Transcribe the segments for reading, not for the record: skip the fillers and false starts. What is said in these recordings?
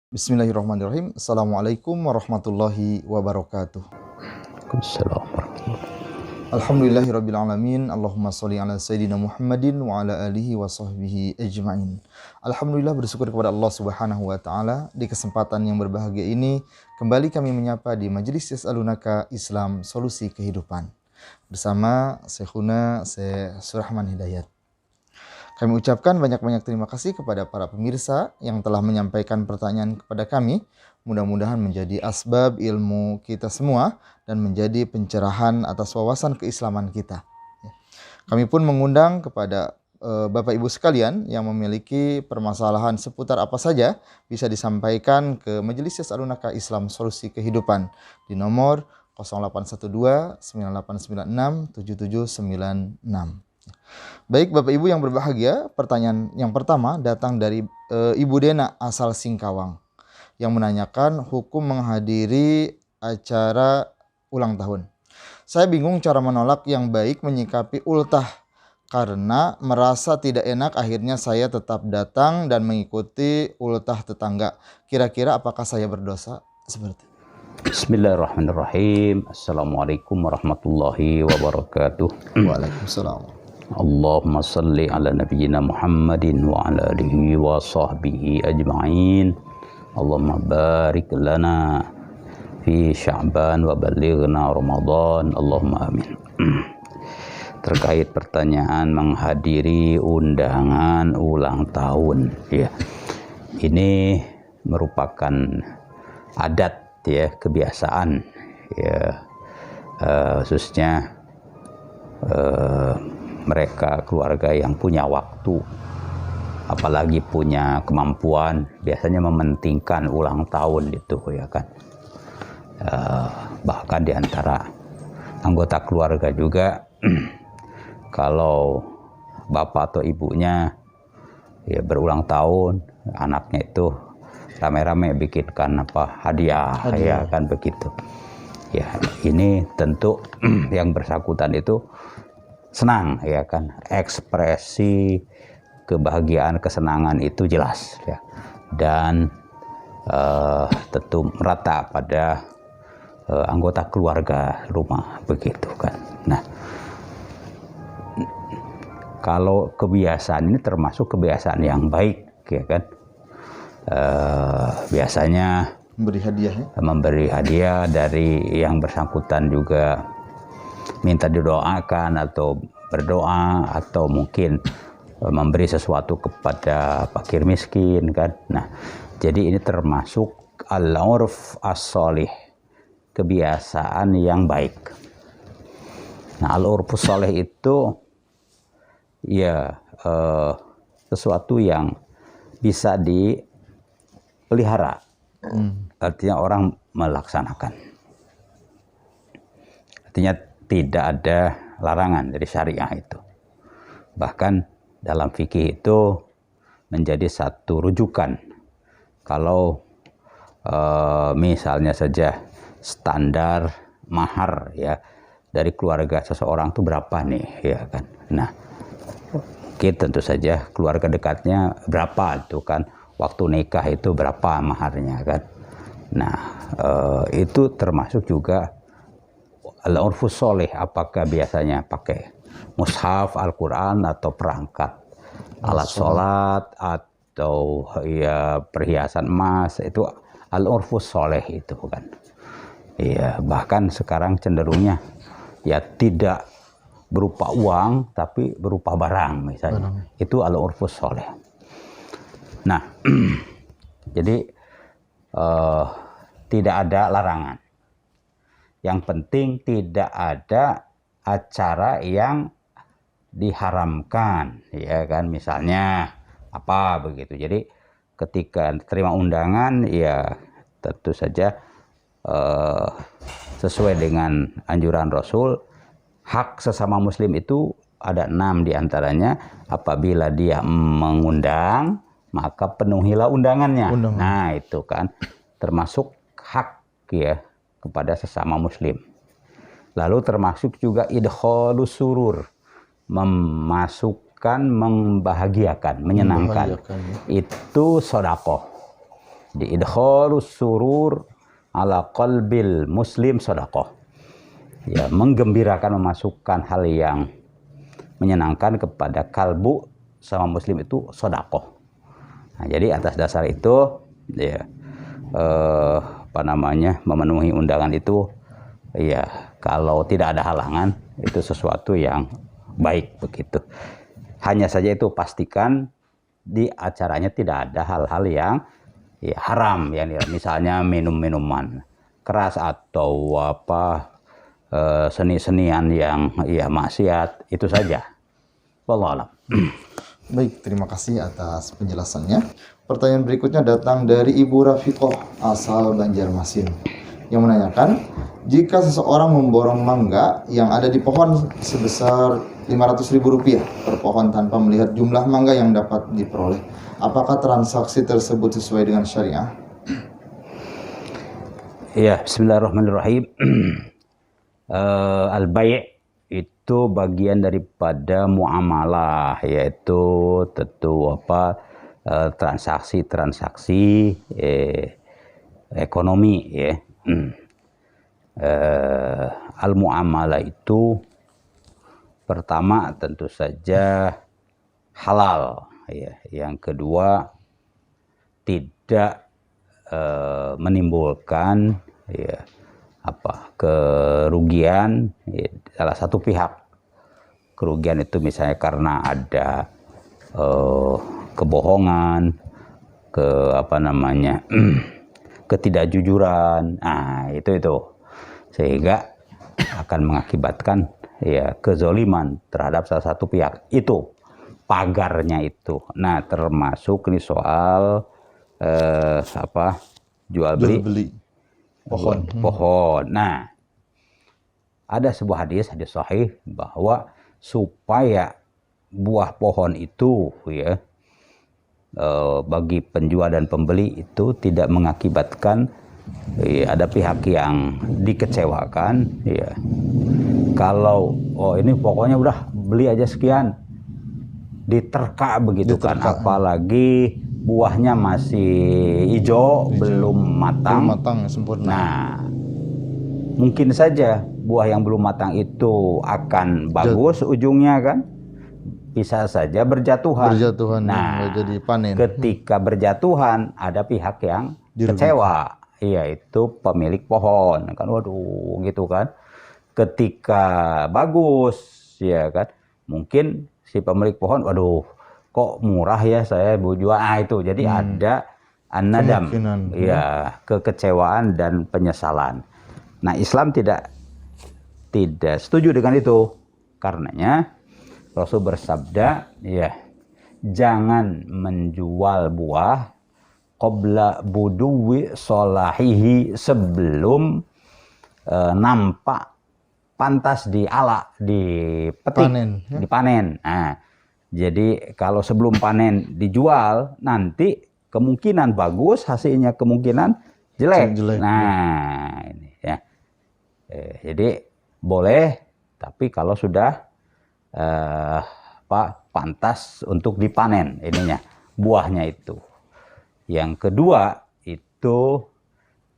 Bismillahirrahmanirrahim. Assalamualaikum warahmatullahi wabarakatuh. Waalaikumsalam warahmatullahi. Alhamdulillahirabbil alamin. Allahumma sholli ala sayidina Muhammadin wa ala alihi wa sahbihi ajmain. Alhamdulillah, bersyukur kepada Allah Subhanahu wa taala di kesempatan yang berbahagia ini kembali kami menyapa di Majelis Yas'alunaka Islam Solusi Kehidupan bersama Syekhuna Syekh Surahman Hidayat. Kami ucapkan banyak-banyak terima kasih kepada para pemirsa yang telah menyampaikan pertanyaan kepada kami. Mudah-mudahan menjadi asbab ilmu kita semua dan menjadi pencerahan atas wawasan keislaman kita. Kami pun mengundang kepada Bapak Ibu sekalian yang memiliki permasalahan seputar apa saja bisa disampaikan ke Majelis Yas'alunaka Islam Solusi Kehidupan di nomor 0812 9896 7796. Baik Bapak Ibu yang berbahagia, pertanyaan yang pertama datang dari Ibu Dena asal Singkawang yang menanyakan hukum menghadiri acara ulang tahun. Saya bingung cara menolak yang baik menyikapi ultah karena merasa tidak enak, akhirnya saya tetap datang dan mengikuti ultah tetangga. Kira-kira apakah saya berdosa? Seperti itu. Bismillahirrahmanirrahim. Assalamualaikum warahmatullahi wabarakatuh. Waalaikumsalam. Allahumma salli ala nabiyyina Muhammadin wa ala alihi wa sahbihi ajma'in. Allahumma barik lana fi Sya'ban wa balighna Ramadan. Allahumma amin. Terkait pertanyaan menghadiri undangan ulang tahun, ya. Ini merupakan adat, ya, kebiasaan, ya, khususnya mereka keluarga yang punya waktu, apalagi punya kemampuan, biasanya mementingkan ulang tahun itu, ya kan. Bahkan di antara anggota keluarga juga kalau bapak atau ibunya ya berulang tahun, anaknya itu rame-rame bikinkan hadiah, ya kan, begitu. Ya, ini tentu yang bersangkutan itu senang, ya kan, ekspresi kebahagiaan, kesenangan itu jelas, ya, dan tentu merata pada anggota keluarga rumah, begitu kan. Nah, kalau kebiasaan ini termasuk kebiasaan yang baik, ya kan, biasanya memberi hadiah dari yang bersangkutan juga minta didoakan atau berdoa atau mungkin memberi sesuatu kepada fakir miskin, kan. Nah, jadi ini termasuk al-urf as-sholih, kebiasaan yang baik. Nah, al-urf as-sholih itu ya sesuatu yang bisa dipelihara. Artinya orang melaksanakan. Artinya tidak ada larangan dari syariah itu. Bahkan dalam fikih itu menjadi satu rujukan. Kalau misalnya saja standar mahar, ya, dari keluarga seseorang itu berapa nih, ya kan. Nah, mungkin tentu saja keluarga dekatnya berapa itu kan, waktu nikah itu berapa maharnya, kan. Nah, itu termasuk juga al-urfus sholih, apakah biasanya pakai mushaf Al-Quran atau perangkat alat sholat atau ya perhiasan emas, itu al-urfus sholih itu, kan. Ya, bahkan sekarang cenderungnya ya tidak berupa uang tapi berupa barang misalnya. Itu al-urfus sholih. Nah, jadi tidak ada larangan. Yang penting tidak ada acara yang diharamkan, ya kan, misalnya apa begitu. Jadi ketika terima undangan, ya tentu saja sesuai dengan anjuran Rasul, hak sesama muslim itu ada 6 diantaranya. Apabila dia mengundang, maka penuhilah undangannya. Nah, itu kan termasuk hak, ya, kepada sesama muslim. Lalu termasuk juga idkhalus surur, memasukkan, membahagiakan, menyenangkan. Itu sedekah. di idkhalus surur ala qalbil muslim sedekah. Ya, menggembirakan, memasukkan hal yang menyenangkan kepada kalbu sama muslim itu sedekah. Nah, jadi atas dasar itu ya memenuhi undangan itu ya, kalau tidak ada halangan itu sesuatu yang baik begitu. Hanya saja itu pastikan di acaranya tidak ada hal-hal yang ya, haram, yang misalnya minum-minuman keras atau seni-senian yang ya maksiat, itu saja. Wallahu a'lam. Baik, terima kasih atas penjelasannya. Pertanyaan berikutnya datang dari Ibu Rafiqoh asal Banjarmasin yang menanyakan, jika seseorang memborong mangga yang ada di pohon sebesar Rp500.000 per pohon tanpa melihat jumlah mangga yang dapat diperoleh, apakah transaksi tersebut sesuai dengan syariah? Ya, bismillahirrahmanirrahim. Al-bai' itu bagian daripada muamalah, yaitu tentu transaksi ekonomi ya. Al-muamalah itu pertama tentu saja halal ya. Yang kedua tidak menimbulkan ya kerugian ya, salah satu pihak. Kerugian itu misalnya karena ada kebohongan, ketidakjujuran, itu sehingga akan mengakibatkan ya kezoliman terhadap salah satu pihak. Itu pagarnya itu. Nah, termasuk ini soal jual beli pohon. Nah, ada sebuah hadis sahih bahwa supaya buah pohon itu ya bagi penjual dan pembeli itu tidak mengakibatkan ya, ada pihak yang dikecewakan ya. Kalau ini pokoknya udah beli aja sekian, diterka begitu kan, apalagi buahnya masih hijau, belum matang sempurna. Nah, mungkin saja buah yang belum matang itu akan bagus ujungnya kan, bisa saja berjatuhan. Nah, jadi panen. Ketika berjatuhan ada pihak yang kecewa, yaitu pemilik pohon kan, waduh gitu kan. Ketika bagus ya kan, mungkin si pemilik pohon, waduh kok murah ya saya jual, itu jadi ada an-nadam ya, kekecewaan dan penyesalan. Nah, Islam tidak setuju dengan itu. Karenanya Rasul bersabda ya, jangan menjual buah qabla buduwi solahihi, sebelum nampak pantas dipetik, dipanen. Nah, jadi kalau sebelum panen dijual, nanti kemungkinan bagus hasilnya, kemungkinan jelek. Nah, ini ya. Jadi boleh, tapi kalau sudah pantas untuk dipanen ininya, buahnya itu. Yang kedua itu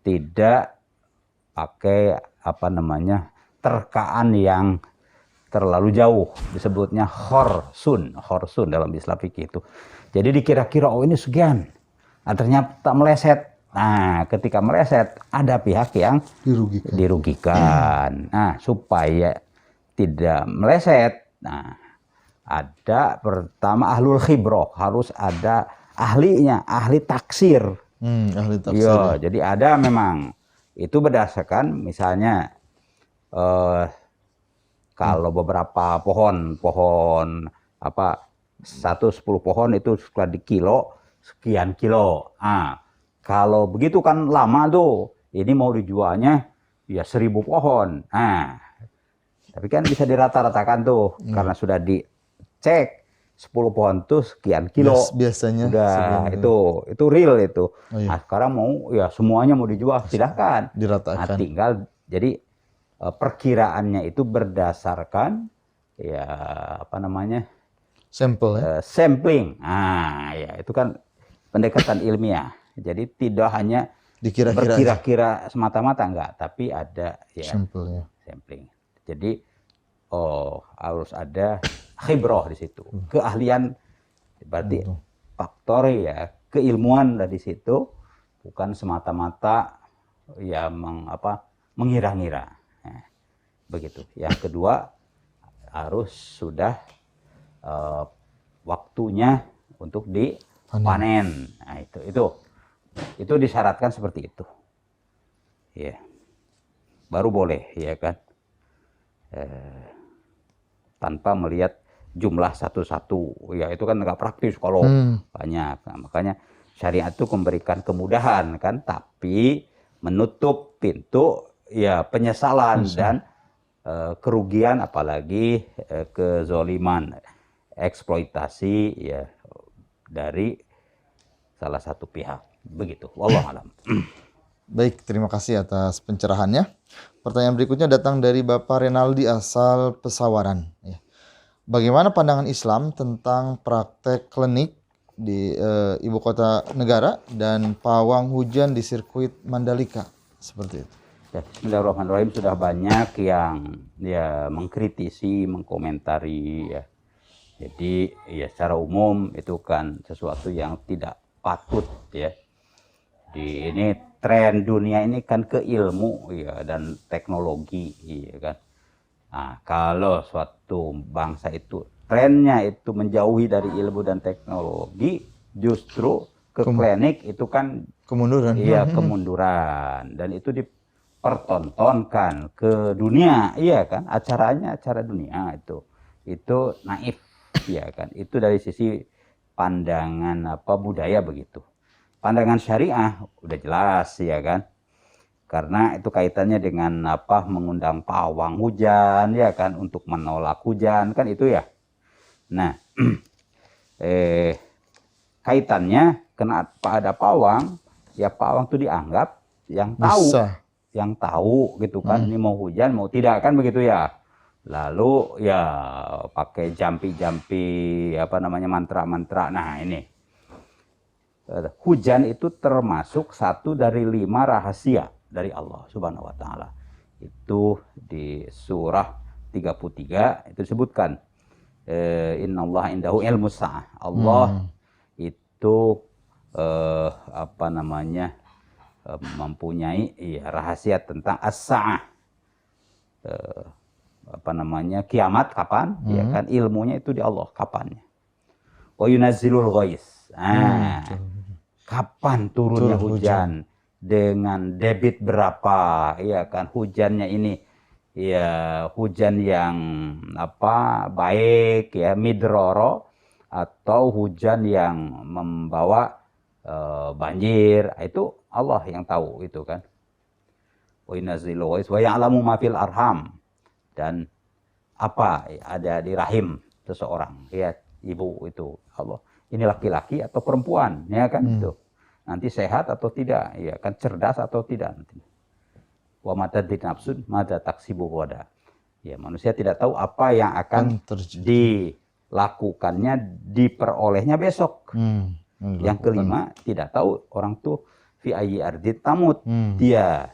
tidak pakai terkaan yang terlalu jauh, disebutnya khorsun dalam Islam fikih itu. Jadi dikira-kira ini sekian, ternyata meleset. Nah, ketika meleset ada pihak yang dirugikan. Nah, supaya tidak meleset, nah ada pertama ahlul khibroh, harus ada ahlinya, ahli taksir. Ya, jadi ada memang itu berdasarkan misalnya kalau beberapa pohon 10 pohon itu suka di kilo, sekian kilo. Kalau begitu kan lama tuh, ini mau dijualnya ya 1000 pohon. Tapi kan bisa dirata-ratakan tuh, karena sudah dicek 10 pohon tuh sekian kilo. Biasanya udah itu real itu. Nah, sekarang mau ya semuanya mau dijual, silahkan diratakan. Nah, tinggal jadi perkiraannya itu berdasarkan ya sampling. Ya itu kan pendekatan ilmiah. Jadi tidak hanya Dikira-kira berkira-kira semata-mata, enggak, tapi ada ya sampelnya. sampling. Jadi harus ada khibrah di situ, keahlian, berarti faktor ya keilmuan dari situ, bukan semata-mata ya mengira-ngira. Nah, begitu. Yang kedua, harus sudah waktunya untuk dipanen. Nah, itu disyaratkan seperti itu. Ya. Baru boleh, ya kan. Tanpa melihat jumlah satu-satu. Ya, itu kan nggak praktis kalau banyak. Nah, makanya syariat itu memberikan kemudahan kan, tapi menutup pintu ya penyesalan dan kerugian, apalagi kezoliman, eksploitasi ya dari salah satu pihak. Begitu. Wallahu alam. Baik, terima kasih atas pencerahannya. Pertanyaan berikutnya datang dari Bapak Renaldi asal Pesawaran. Ya. Bagaimana pandangan Islam tentang praktek klinik di ibu kota negara dan pawang hujan di sirkuit Mandalika? Seperti itu. Ya, bismillahirrahmanirrahim. Sudah banyak yang ya mengkritisi, mengkomentari ya. Jadi ya secara umum itu kan sesuatu yang tidak patut ya. Ini tren dunia ini kan ke ilmu ya dan teknologi ya kan. Nah, kalau suatu bangsa itu trennya itu menjauhi dari ilmu dan teknologi, justru ke klinik itu kan kemunduran. Iya, kemunduran, dan itu dipertontonkan ke dunia, iya kan? Acaranya acara dunia itu naif, ya kan? Itu dari sisi pandangan budaya begitu. Pandangan syariah udah jelas, ya kan? Karena itu kaitannya dengan mengundang pawang hujan, ya kan, untuk menolak hujan kan itu ya. Nah, kaitannya kenapa ada pawang? Ya pawang itu dianggap yang tahu gitu kan, ini mau hujan mau tidak kan begitu ya. Lalu ya pakai jampi-jampi mantra-mantra. Nah ini hujan itu termasuk satu dari 5 rahasia dari Allah Subhanahu wa taala. Itu di surah 33 itu disebutkan innallaha indahu ilmus sa'ah. Allah itu mempunyai rahasia tentang as-sa'ah. Kiamat kapan? Ya kan ilmunya itu di Allah kapannya. Wa yunazzilul ghais. Kapan turunnya hujan? Dengan debit berapa? Ya kan hujannya ini ya hujan yang baik ya midroro atau hujan yang membawa banjir, itu Allah yang tahu itu kan. Wa yunazzilu wa ya'lamu ma fil arham, dan apa ada di rahim seseorang ya ibu itu Allah. Ini laki-laki atau perempuan ya kan itu. Nanti sehat atau tidak, ya kan cerdas atau tidak nanti. Wa matadri nafsun madza taksibu ghadan. Ya manusia tidak tahu apa yang akan dilakukannya, diperolehnya besok. Yang kelima, tidak tahu orang tuh fi ayyi ardit tamut. Dia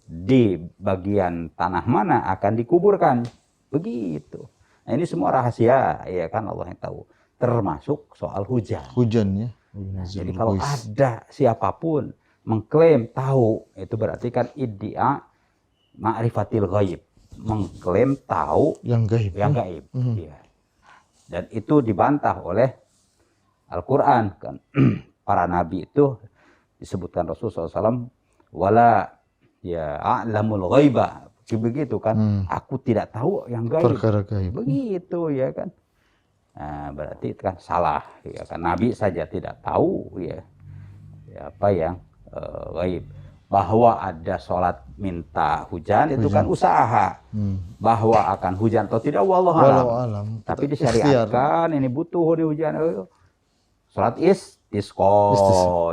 di bagian tanah mana akan dikuburkan. Begitu. Nah, ini semua rahasia, ya kan Allah yang tahu. Termasuk soal hujan. Hujan ya. Nah, jadi kalau ada siapapun mengklaim tahu, itu berarti kan iddia ma'rifatil ghaib. Mengklaim tahu yang gaib. Yang gaib. Ya. Dan itu dibantah oleh Al-Quran kan. Para nabi itu disebutkan Rasulullah SAW wala ya a'lamul ghaiba, begitu kan. Aku tidak tahu yang gaib. Perkara gaib. Begitu ya kan. Nah, berarti itu kan salah ya kan. Nabi saja tidak tahu ya apa yang gaib. Bahwa ada sholat minta hujan itu kan usaha. Bahwa akan hujan atau tidak wallahu alam. Tapi disyariatkan ini butuh di hujan. Sholat istisqa,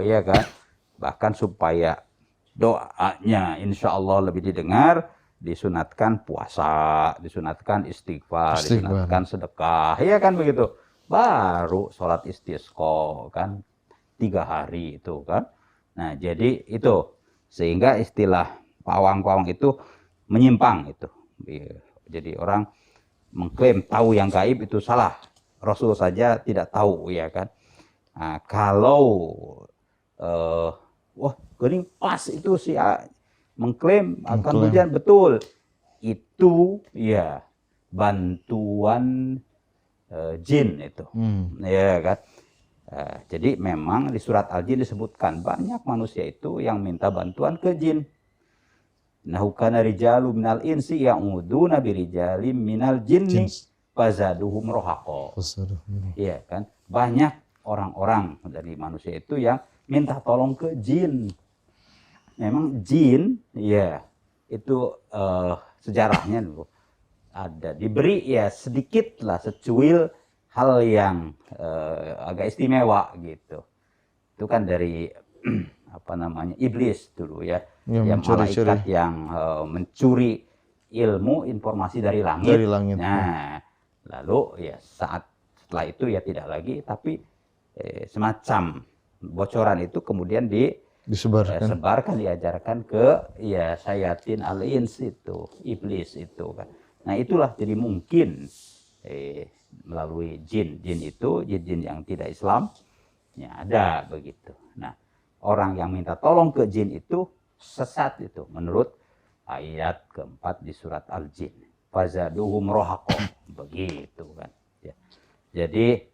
ya kan. Bahkan supaya doanya insya Allah lebih didengar, disunatkan puasa, disunatkan istighfar, disunatkan sedekah, ya kan begitu. Baru sholat istisqa kan 3 hari itu kan. Nah, jadi itu sehingga istilah pawang-pawang itu menyimpang itu. Jadi orang mengklaim tahu yang gaib itu salah. Rasul saja tidak tahu, ya kan. Nah, kalau wah gini pas itu si A mengklaim akan hujan, betul. Itu ya bantuan jin itu, ya kan. Jadi memang di surat Al-Jin disebutkan banyak manusia itu yang minta bantuan ke jin. Nahukana rijalu minal insi ya'uduna birijalim minal jinni fazaduhum rohaqo. Iya kan, banyak orang-orang dari manusia itu yang minta tolong ke jin. Memang jin, ya itu sejarahnya dulu ada diberi ya sedikit lah secuil hal yang agak istimewa gitu. Itu kan dari apa namanya iblis dulu ya, yang malaikat yang mencuri ilmu informasi dari langit. Nah, lalu ya setelah itu ya tidak lagi, tapi semacam bocoran itu kemudian disebarkan, diajarkan ke ya syayatin al-ins itu, iblis itu kan. Nah itulah jadi mungkin melalui jin itu, jin yang tidak Islam ya ada begitu. Nah orang yang minta tolong ke jin itu sesat itu menurut ayat keempat di surat Al-Jin. Fazaduhum rohaqo, begitu kan. Ya. Jadi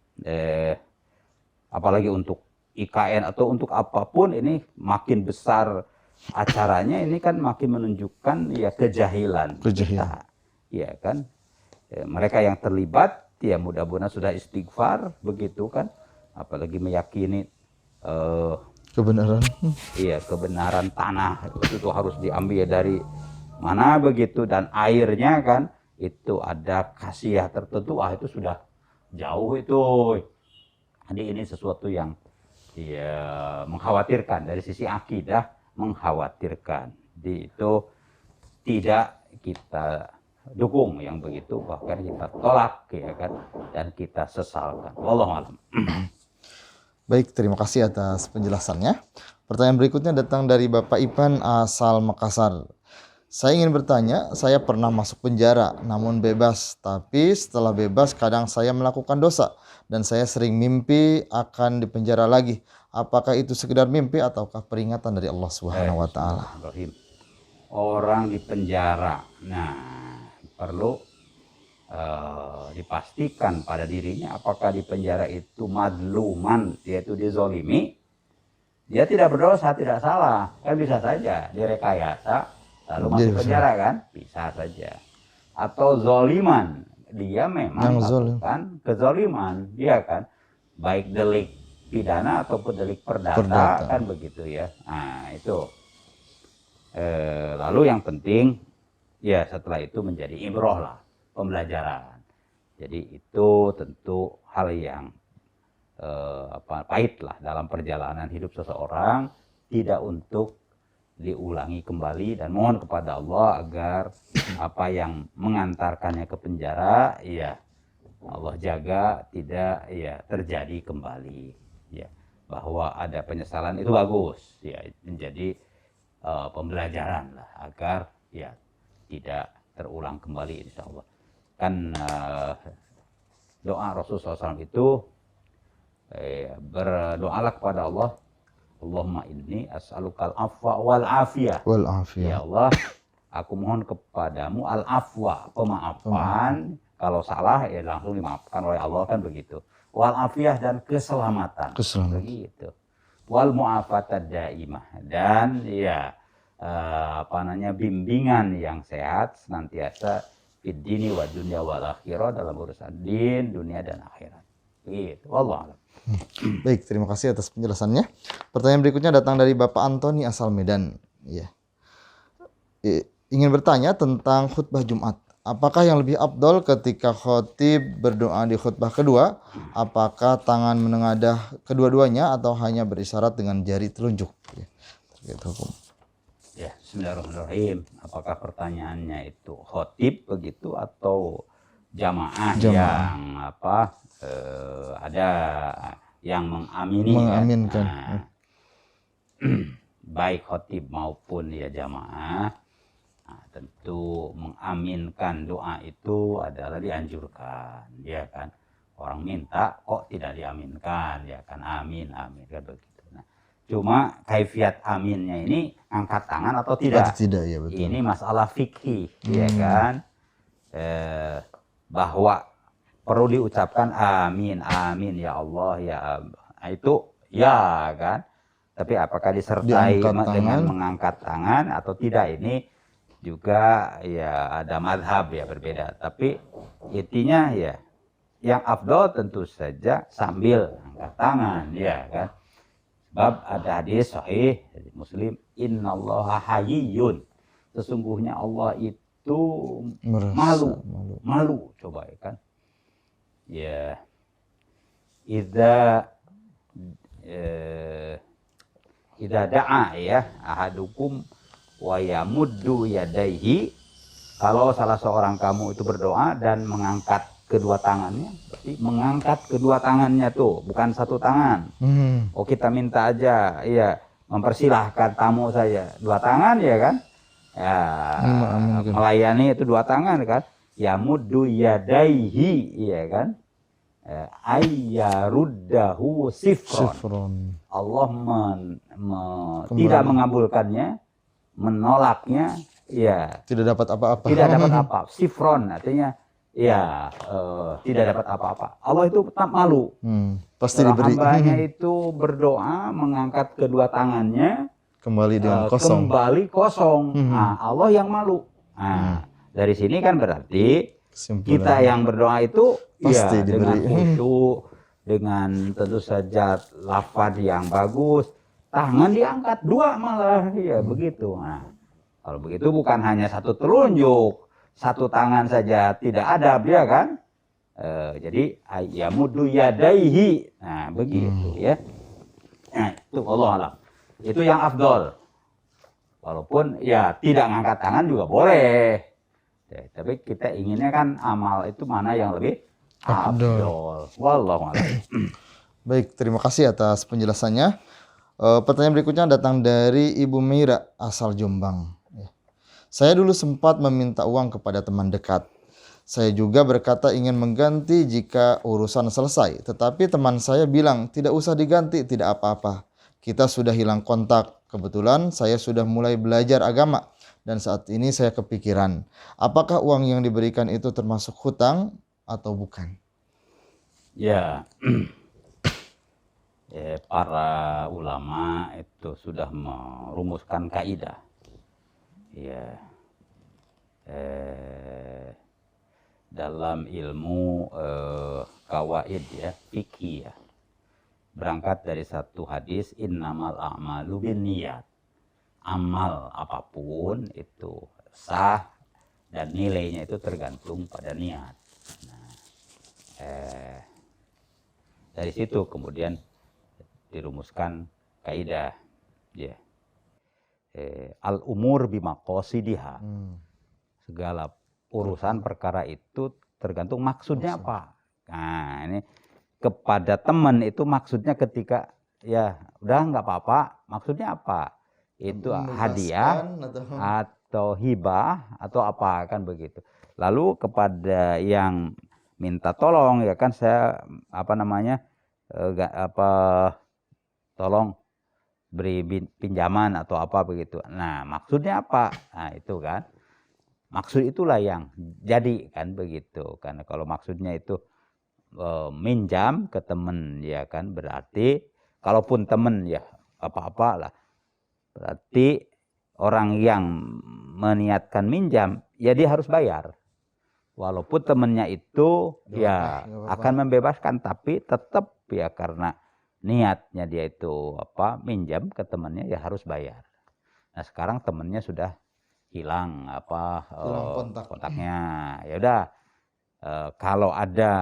apalagi untuk IKN atau untuk apapun ini makin besar acaranya, ini kan makin menunjukkan ya kejahilan kita. Ya kan, mereka yang terlibat ya mudah-mudahan sudah istighfar begitu kan, apalagi meyakini kebenaran. Iya, kebenaran tanah itu harus diambil dari mana begitu, dan airnya kan itu ada khasiat tertentu, itu sudah jauh itu. Jadi ini sesuatu yang ya mengkhawatirkan dari sisi akidah, mengkhawatirkan. Jadi itu tidak kita dukung yang begitu, bahkan kita tolak ya kan, dan kita sesalkan. Wallahu a'lam. Baik, terima kasih atas penjelasannya. Pertanyaan berikutnya datang dari Bapak Ipan asal Makassar. Saya ingin bertanya, saya pernah masuk penjara namun bebas, tapi setelah bebas kadang saya melakukan dosa dan saya sering mimpi akan dipenjara lagi. Apakah itu sekedar mimpi ataukah peringatan dari Allah Subhanahu wa taala? Orang di penjara. Nah, perlu dipastikan pada dirinya apakah di penjara itu madluman, yaitu dizolimi. Dia tidak berdosa, tidak salah, kan bisa saja direkayasa lalu masuk penjara kan, bisa saja. Atau zoliman, dia memang melakukan kezoliman, dia kan, baik delik pidana ataupun delik perdata kan begitu ya. Nah itu lalu yang penting ya setelah itu menjadi ibrah lah, pembelajaran. Jadi itu tentu hal yang pahit lah dalam perjalanan hidup seseorang, tidak untuk diulangi kembali, dan mohon kepada Allah agar apa yang mengantarkannya ke penjara ya Allah jaga tidak ya terjadi kembali, ya bahwa ada penyesalan itu bagus ya, menjadi pembelajaran lah agar ya tidak terulang kembali insya Allah. Kan doa Rasulullah SAW itu berdoalah kepada Allah, Allahumma inni as'alukal afwa wal afiyah. Ya Allah, aku mohon kepadamu al afwa, pemaafan. Kalau salah ya langsung dimaafkan oleh Allah kan begitu. Wal afiyah, dan keselamatan. Begitu. Wal mu'afatad daimah, dan ya bimbingan yang sehat senantiasa fid dini wa dunya wal akhirah, dalam urusan din, dunia dan akhirat. Begitu. Wallahu a'lam. Baik, terima kasih atas penjelasannya. Pertanyaan berikutnya datang dari Bapak Antoni asal Medan. Ya. Ingin bertanya tentang khutbah Jumat. Apakah yang lebih afdol ketika khotib berdoa di khutbah kedua? Apakah tangan menengadah kedua-duanya atau hanya berisyarat dengan jari telunjuk? Ya, terkait hukum. Ya, bismillahirrahmanirrahim. Apakah pertanyaannya itu khotib begitu atau jamaah. Yang ada yang mengaminkan. Nah, baik khotib maupun ya jamaah, nah, tentu mengaminkan doa itu adalah dianjurkan, ya kan. Orang minta kok tidak diaminkan, ya kan, amin amin kan begitu. Nah, cuma kaifiat aminnya ini angkat tangan atau tidak? Atau tidak, ya betul. Ini masalah fikih, ya kan. Bahwa perlu diucapkan amin amin ya Allah ya itu ya kan. Tapi apakah disertai dengan mengangkat tangan atau tidak, ini juga ya ada madhab ya berbeda. Tapi intinya ya yang afdol tentu saja sambil angkat tangan, ya kan. Sebab ada hadis sahih dari Muslim, innallaha hayyun, sesungguhnya Allah itu malu coba ya kan. Ya idza da'a ya ahadukum wa yamuddu yadaihi, kalau salah seorang kamu itu berdoa dan mengangkat kedua tangannya, berarti mengangkat kedua tangannya tuh bukan satu tangan. Oh kita minta aja, iya mempersilahkan tamu saja dua tangan ya kan, ya melayani itu dua tangan kan, ya muddu yadaihi ya kan, ayyaruddahu sifron. Allah tidak mengabulkannya, menolaknya, ya tidak dapat apa-apa. Tidak dapat apa, sifron artinya ya tidak dapat apa-apa. Allah itu tetap malu. Pasti diberi. Hambanya itu berdoa mengangkat kedua tangannya kembali dengan kosong. Nah, Allah yang malu. Nah, dari sini kan berarti kita yang berdoa itu pasti ya dengan khusyuk, dengan tentu saja lafaz yang bagus, tangan diangkat dua malah ya begitu. Nah, kalau begitu bukan hanya satu telunjuk, satu tangan saja tidak ada, ya kan? Jadi yamudu yadaihi, nah begitu ya. Nah, itu Allah alam. Itu yang afdol. Walaupun ya tidak ngangkat tangan juga boleh. Ya, tapi kita inginnya kan amal itu mana yang lebih afdol. Wallahu a'lam. Baik, terima kasih atas penjelasannya. Pertanyaan berikutnya datang dari Ibu Mira asal Jombang. Saya dulu sempat meminta uang kepada teman dekat. Saya juga berkata ingin mengganti jika urusan selesai. Tetapi teman saya bilang tidak usah diganti, tidak apa-apa. Kita sudah hilang kontak. Kebetulan saya sudah mulai belajar agama. Dan saat ini saya kepikiran, apakah uang yang diberikan itu termasuk hutang atau bukan? Ya, para ulama itu sudah merumuskan kaidah. Ya, dalam ilmu kawaid ya, fikih ya, berangkat dari satu hadis, innamal a'malu binniyat. Amal apapun itu sah dan nilainya itu tergantung pada niat. Nah, dari situ kemudian dirumuskan kaidah ya. Al umur bimaqasidiha. Segala urusan perkara itu tergantung maksudnya apa. Nah, ini kepada teman itu maksudnya ketika ya udah nggak apa-apa, maksudnya apa? Itu hadiah atau hibah atau apa kan begitu. Lalu kepada yang minta tolong ya kan, saya tolong beri pinjaman atau apa begitu. Nah, maksudnya apa? Nah, itu kan. Maksud itulah yang jadi kan begitu. Karena kalau maksudnya itu minjam ke teman ya kan, berarti kalaupun teman ya apa-apalah. Berarti orang yang meniatkan minjam ya dia harus bayar. Walaupun temannya itu ya akan membebaskan, tapi tetap ya karena niatnya dia itu minjam ke temannya ya harus bayar. Nah, sekarang temannya sudah hilang kontaknya. Ya udah, kalau ada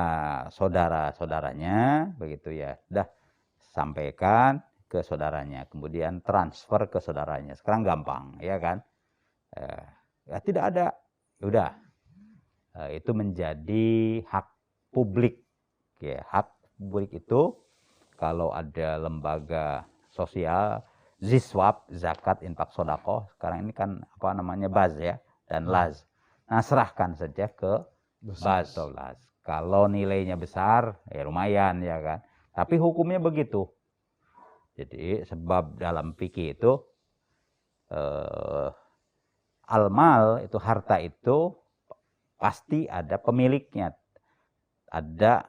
saudara-saudaranya begitu ya, udah sampaikan ke saudaranya, kemudian transfer ke saudaranya. Sekarang gampang, ya kan? Ya tidak ada, ya udah. Itu menjadi hak publik. Ya, hak publik itu kalau ada lembaga sosial ziswab, zakat, infak, sodakoh. Sekarang ini kan apa namanya baz ya dan laz. Nah serahkan saja ke baz atau laz. Kalau nilainya besar ya lumayan ya kan. Tapi hukumnya begitu. Jadi sebab dalam fikih itu al-mal itu harta itu pasti ada pemiliknya. Ada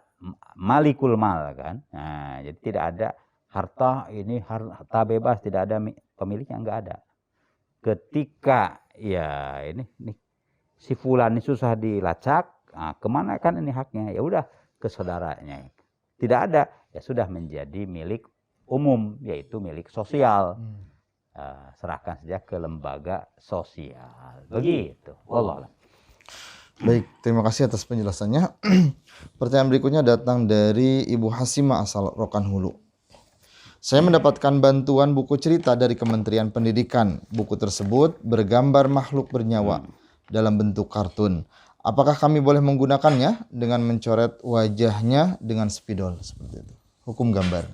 malikul mal kan. Nah, jadi tidak ada harta ini harta bebas, tidak ada pemiliknya, enggak ada. Ketika ya ini si fulan ini susah dilacak, nah, kemana kan ini haknya? Ya udah ke saudaranya. Tidak ada, ya sudah menjadi milik umum, yaitu milik sosial. Serahkan saja ke lembaga sosial. Begitu. Wallah. Baik, terima kasih atas penjelasannya. Pertanyaan berikutnya datang dari Ibu Hasimah asal Rokan Hulu. Saya mendapatkan bantuan buku cerita dari Kementerian Pendidikan. Buku tersebut bergambar makhluk bernyawa dalam bentuk kartun. Apakah kami boleh menggunakannya dengan mencoret wajahnya dengan spidol seperti itu? Hukum gambar.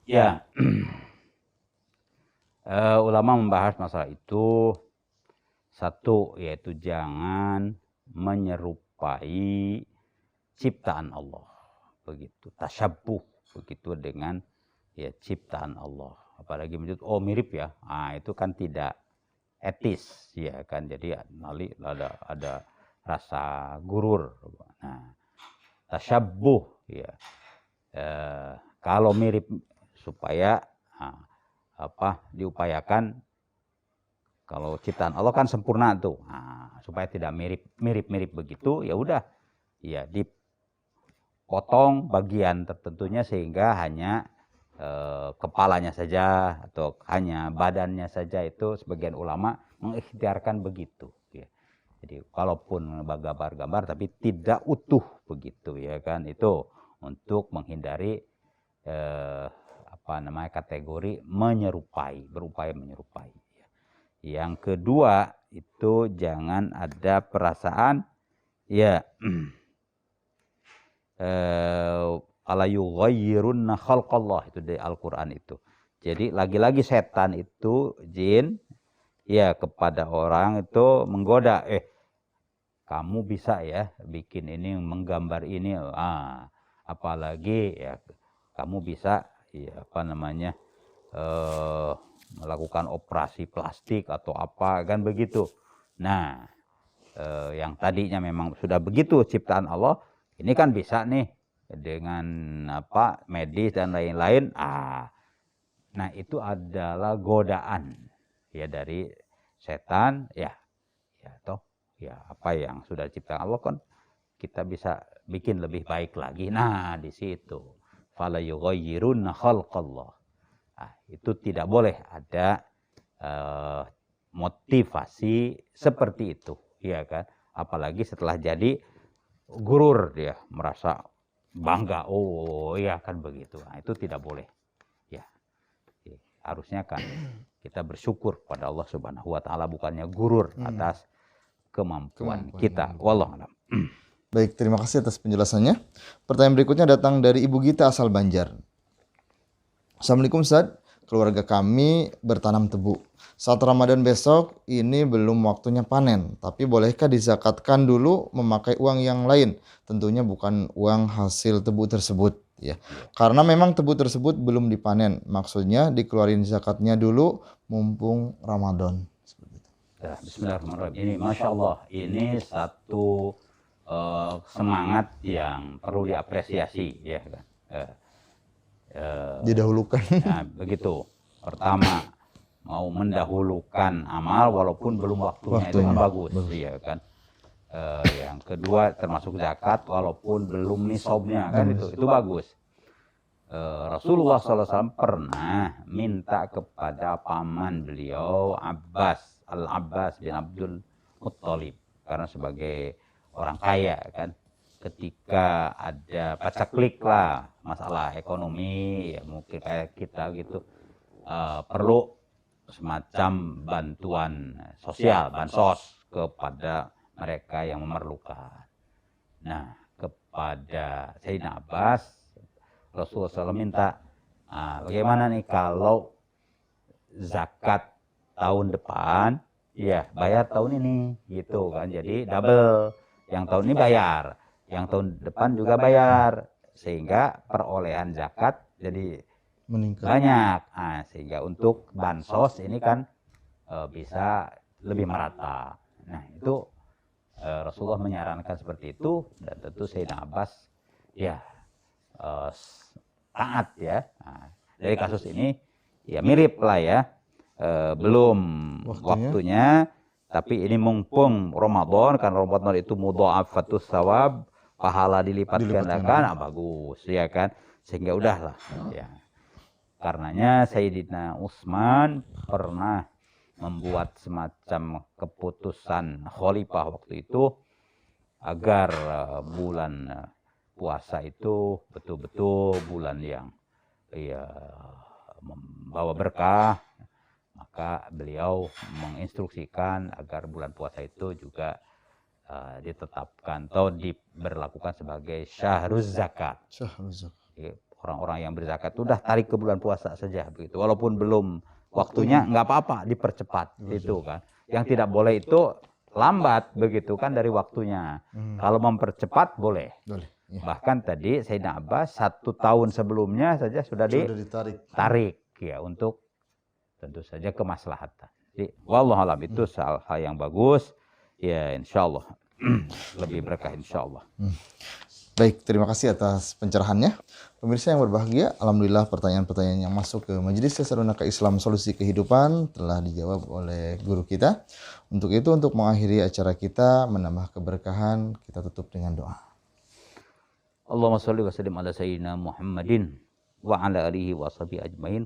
Ya, ulama membahas masalah itu. Satu, yaitu jangan menyerupai ciptaan Allah. Begitu, tasyabbuh begitu dengan ya ciptaan Allah. Apalagi menyebut oh mirip ya. Nah, itu kan tidak etis ya kan. Jadi ada rasa gurur. Nah, tasyabbuh ya. Kalau mirip supaya diupayakan. Kalau ciptaan Allah kan sempurna tuh, nah, supaya tidak mirip begitu, ya udah, ya dipotong bagian tertentunya sehingga hanya kepalanya saja atau hanya badannya saja. Itu sebagian ulama mengikhtiarkan begitu. Ya. Jadi kalaupun gambar tapi tidak utuh begitu ya kan, itu untuk menghindari kategori berupaya menyerupai. Yang kedua itu jangan ada perasaan ya ala yughayyirunna khalqallah, itu dari Al-Qur'an itu. Jadi lagi-lagi setan itu jin ya kepada orang itu menggoda, kamu bisa ya bikin ini, menggambar ini, apalagi ya kamu bisa ya melakukan operasi plastik atau apa kan begitu. Nah, yang tadinya memang sudah begitu ciptaan Allah, ini kan bisa nih dengan medis dan lain-lain. Nah itu adalah godaan ya dari setan ya apa yang sudah diciptakan Allah kan kita bisa bikin lebih baik lagi. Nah di situ fala yughayyirunna khalqallah. Itu tidak boleh ada motivasi seperti itu, ya kan? Apalagi setelah jadi gurur dia merasa bangga, oh iya kan begitu. Nah, itu tidak boleh. Ya, harusnya kan kita bersyukur pada Allah Subhanahu Wa Taala, bukannya gurur atas kemampuan kita. Wallahu a'lam. Baik, terima kasih atas penjelasannya. Pertanyaan berikutnya datang dari Ibu Gita asal Banjar. Assalamualaikum Ustaz, keluarga kami bertanam tebu. Saat Ramadan besok ini belum waktunya panen, tapi bolehkah dizakatkan dulu memakai uang yang lain? Tentunya bukan uang hasil tebu tersebut ya. Karena memang tebu tersebut belum dipanen. Maksudnya dikeluarin zakatnya dulu mumpung Ramadan. Ya, bismillahirrahmanirrahim. Ini Masya Allah, ini satu semangat yang perlu diapresiasi ya kan. Didahulukan. Nah, begitu. Pertama, mau mendahulukan amal walaupun belum waktunya. Itu kan bagus. Ya kan. Yang kedua termasuk zakat walaupun belum nisabnya kan, itu bagus. Rasulullah SAW pernah minta kepada paman beliau Al-Abbas bin Abdul Muttalib, karena sebagai orang kaya kan, ketika ada pacaklik lah masalah ekonomi ya mungkin kayak kita gitu, perlu semacam bantuan sosial, bansos kepada mereka yang memerlukan. Nah, kepada Sayyidina Abbas, Rasulullah SAW minta Nah, bagaimana nih kalau zakat tahun depan, ya bayar tahun ini, gitu kan. Jadi double, yang tahun ini bayar, yang tahun depan juga bayar, sehingga perolehan zakat jadi Meningkat. banyak. Nah, sehingga untuk bansos ini kan bisa lebih merata. Nah, itu Rasulullah menyarankan seperti itu, dan tentu Sayyidina Abbas ya taat ya. Nah, dari kasus ini ya mirip lah ya. Belum waktunya, tapi ini mumpung Ramadan, kan Ramadan itu mudha'afatus sawab, pahala dilipat gandakan, bagus ya kan. Sehingga udahlah ya. Karenanya Sayyidina Utsman pernah membuat semacam keputusan khalifah waktu itu agar bulan puasa itu betul-betul bulan yang ya membawa berkah. Maka beliau menginstruksikan agar bulan puasa itu juga ditetapkan atau diberlakukan sebagai syahruz zakat. Orang-orang yang berzakat itu udah tarik ke bulan puasa saja begitu. Walaupun belum waktunya, nggak apa-apa, dipercepat itu kan. Yang tidak boleh itu lambat begitu kan dari waktunya. Kalau mempercepat boleh. Bahkan tadi Sayyidina Abbas 1 tahun sebelumnya saja sudah ditarik ya, untuk tentu saja kemaslahatan. Jadi wallahualam itu hal yang bagus ya, insyaallah lebih berkah insyaallah. Baik, terima kasih atas pencerahannya. Pemirsa yang berbahagia, alhamdulillah pertanyaan-pertanyaan yang masuk ke Majelis Tasarunaka Islam Solusi Kehidupan telah dijawab oleh guru kita. Untuk itu, untuk mengakhiri acara kita, menambah keberkahan, kita tutup dengan doa. Allahumma sholli wa sallim ala sayyidina Muhammadin wa ala alihi wa sahbihi ajmain.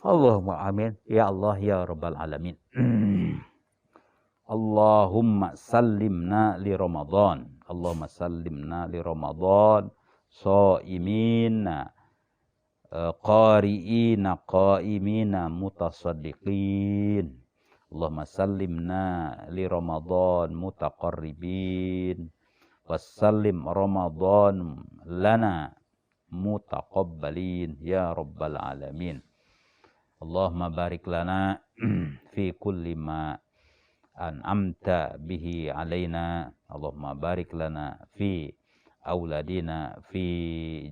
Allahumma amin. Ya Allah ya Rabbal alamin. Allahumma sallimna li Ramadan. Allahumma sallimna li Ramadan. Shaimina, qari'ina, qaimina, mutasaddiqin. Allahumma sallimna li Ramadan mutaqarribin. Wassallim Ramadan lana mutaqabbalin ya Rabbal alamin. Allahumma barik lana fi kulli ma an'amta bihi alaina. Allahumma barik lana fi auladina, fi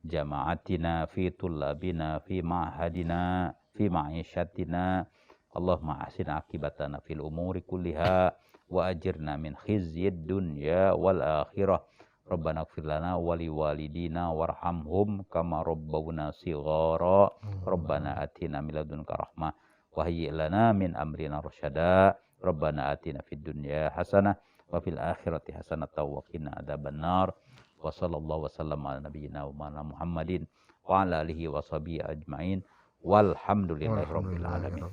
jama'atina, fi tullabina, fi ma'hadina, fi ma'isyatina. Allahumma ahsin akibatana fil umuri kulliha wa ajirna min khizyid dunya wal akhirah. Rabbana ighfir lana wa li walidina warhamhum kama rabbawna shighara. Rabbana atina min ladunka rahmah wa hayyi' lana min amrina rasyada. Rabbana atina fid dunya hasanah wa fil akhirati hasanatan wa qina adzabannar. Wa sallallahu wasallam ala nabiyyina Muhammadin wa ala alihi wa sahbihi ajmain. Walhamdulillahi rabbil alamin.